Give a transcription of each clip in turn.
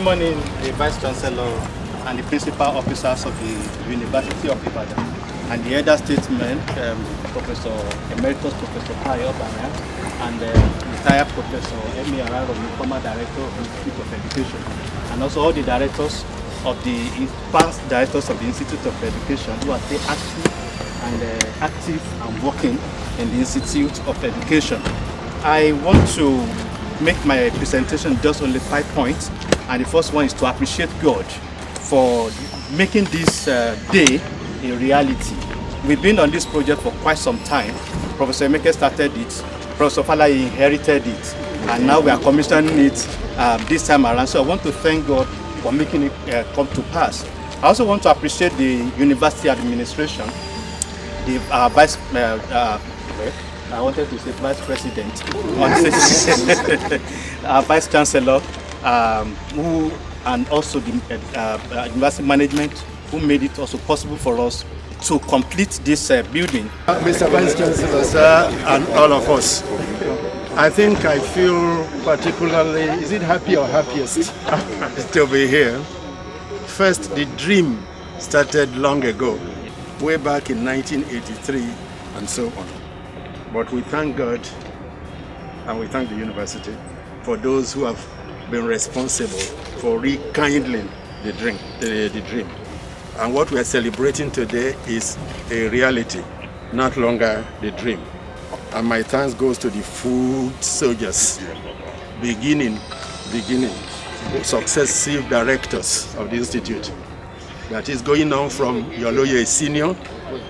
morning, the Vice Chancellor and the Principal Officers of the University of Ibadan, and the elder statesmen, Professor Emeritus Professor Ibadan, and retired Professor Eshereshe, former Director of the Institute of Education, and also all the directors of the past directors of the Institute of Education who are still active and working in the Institute of Education. I want to make my presentation just only 5 points, and the first one is to appreciate God for making this day a reality. We've been on this project for quite some time. Professor Emeka started it, Professor Falaye inherited it, and now we are commissioning it this time around. So I want to thank God for making it come to pass. I also want to appreciate the university administration, the I wanted to say Vice President, Vice Chancellor, and also the university management, who made it also possible for us to complete this building. Mr. Vice Chancellor, sir, and all of us, I think I feel particularly, is it happy or happiest to be here? First, the dream started long ago, way back in 1983 and so on. But we thank God and we thank the university for those who have been responsible for rekindling the dream. And what we are celebrating today is a reality, not longer the dream. And my thanks goes to the food soldiers, beginning, successive directors of the institute. That is going on from Yoloye Senior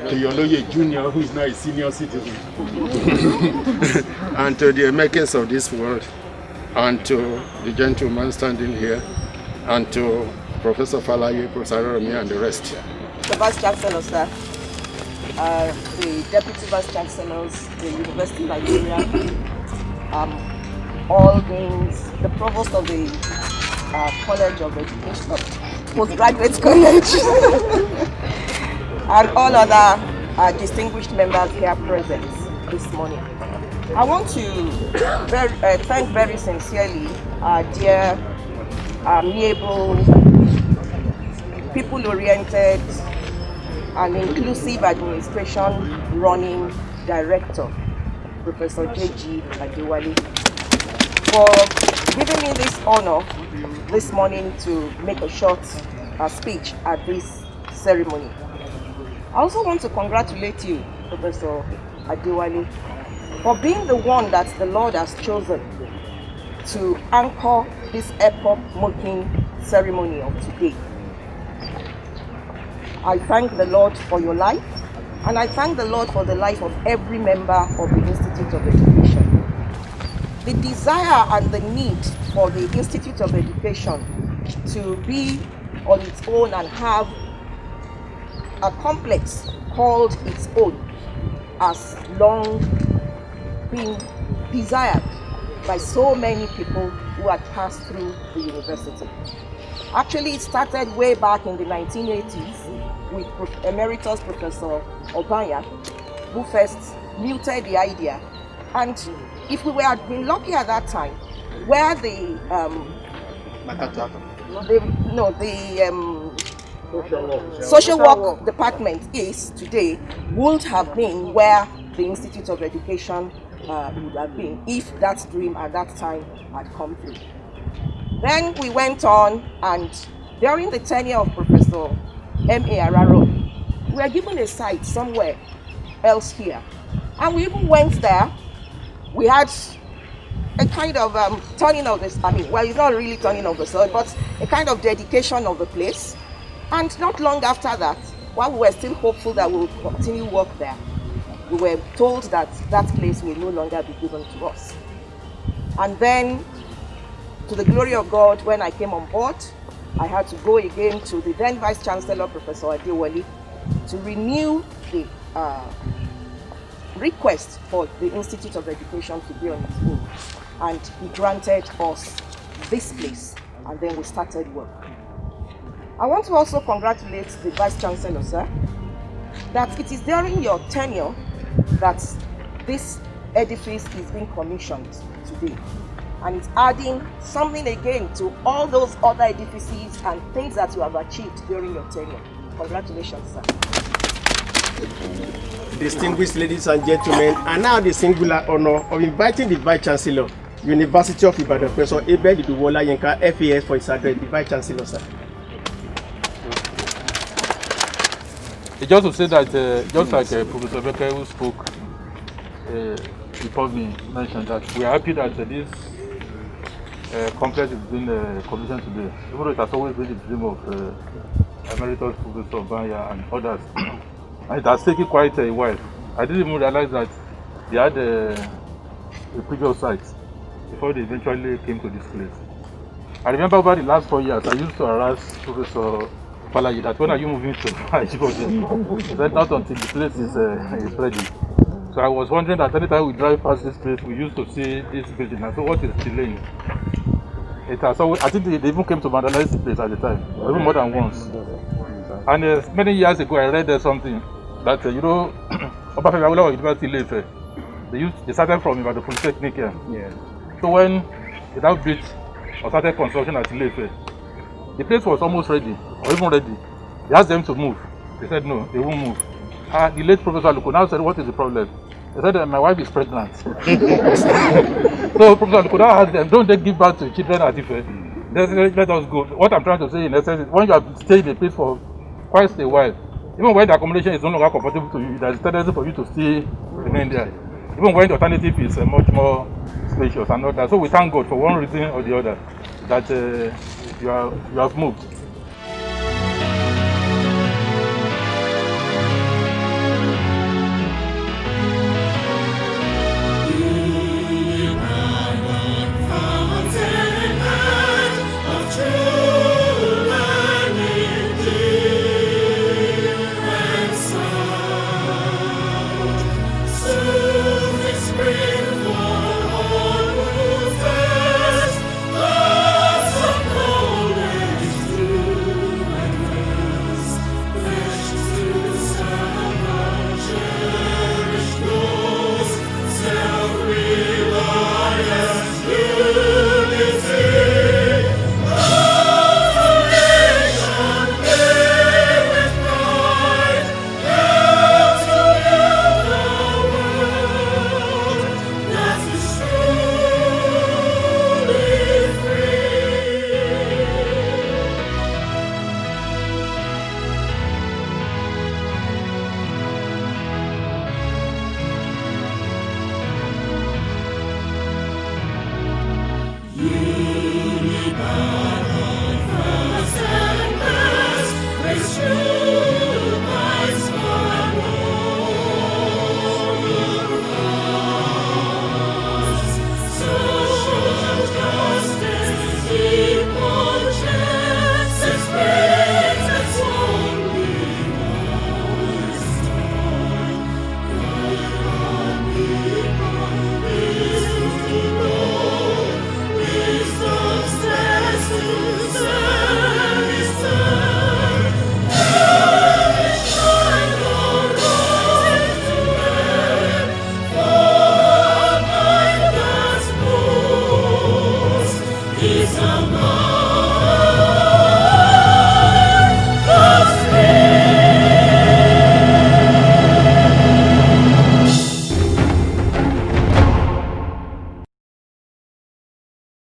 to Yoloye Junior, who is now a senior citizen, and to the makers of this world, and to the gentleman standing here, and to Professor Falaye, Professor Romeo, and the rest. The Vice Chancellor, sir, the Deputy Vice Chancellors, the University of Nigeria, all beings, the Provost of the College of Education, Postgraduate College, and all other distinguished members here present this morning. I want to thank very sincerely our dear, amiable, people-oriented and inclusive administration running director, Professor J.G. Adewale, for giving me this honor this morning to make a short speech at this ceremony. I also want to congratulate you, Professor Adewale, for being the one that the Lord has chosen to anchor this epoch-making ceremony of today. I thank the Lord for your life, and I thank the Lord for the life of every member of the Institute of Education. The desire and the need for the Institute of Education to be on its own and have a complex called its own has long been desired by so many people who had passed through the university. Actually, it started way back in the 1980s with Emeritus Professor Obanya, who first muted the idea. And if we had been lucky at that time, where the social work department is today would have been where the Institute of Education would have been if that dream at that time had come through. Then we went on, and during the tenure of Professor M.A. Araro, we were given a site somewhere else here. And we even went there. We had a kind of turning of this, well, it's not really turning of the soil, but a kind of dedication of the place. And not long after that, while we were still hopeful that we would continue work there, we were told that that place will no longer be given to us. And then, to the glory of God, when I came on board, I had to go again to the then Vice Chancellor, Professor Adewale, to renew the request for the Institute of Education to be on its own. And he granted us this place, and then we started work. I want to also congratulate the Vice Chancellor, sir, that it is during your tenure that this edifice is being commissioned today. and it's adding something again to all those other edifices and things that you have achieved during your tenure. Congratulations, sir. Distinguished ladies and gentlemen, and now the singular honor of inviting the Vice Chancellor, University of Ibadan, Professor Abel Iduwola Yinka, FAS, for his address. The Vice Chancellor, sir. Just to say that, just like Professor Beke who spoke before me mentioned, that we are happy that this complex is being commissioned today. Even though it has always been the dream of Emeritus Professor Banya and others, and it has taken quite a while. I didn't even realize that they had a previous site before they eventually came to this place. I remember over the last 4 years, I used to harass Professor Balaji that when are you moving to Eshereshe? He said not until the place is ready. So I was wondering that anytime we drive past this place, we used to see this building. And so what is delaying? It has always, I think they even came to vandalize the place at the time, even more than once. And many years ago, I read something that, you know, Obafemi Awolowo University Ife, they started from Ibadan Polytechnic here. Yeah. So when they now built or started construction at Ife, the place was almost ready, or even ready. They asked them to move. They said no, they won't move. The late Professor Luko now said, what is the problem? They said, my wife is pregnant. So Professor Luko now asked them, don't they give birth to children at Ife? Let us go. What I'm trying to say in essence is, when you have stayed in a place for quite a while, even when the accommodation is no longer comfortable to you, there's a tendency for you to still remain there. Even when the alternative is much more spacious and all that. So we thank God for one reason or the other that you have moved. Shall we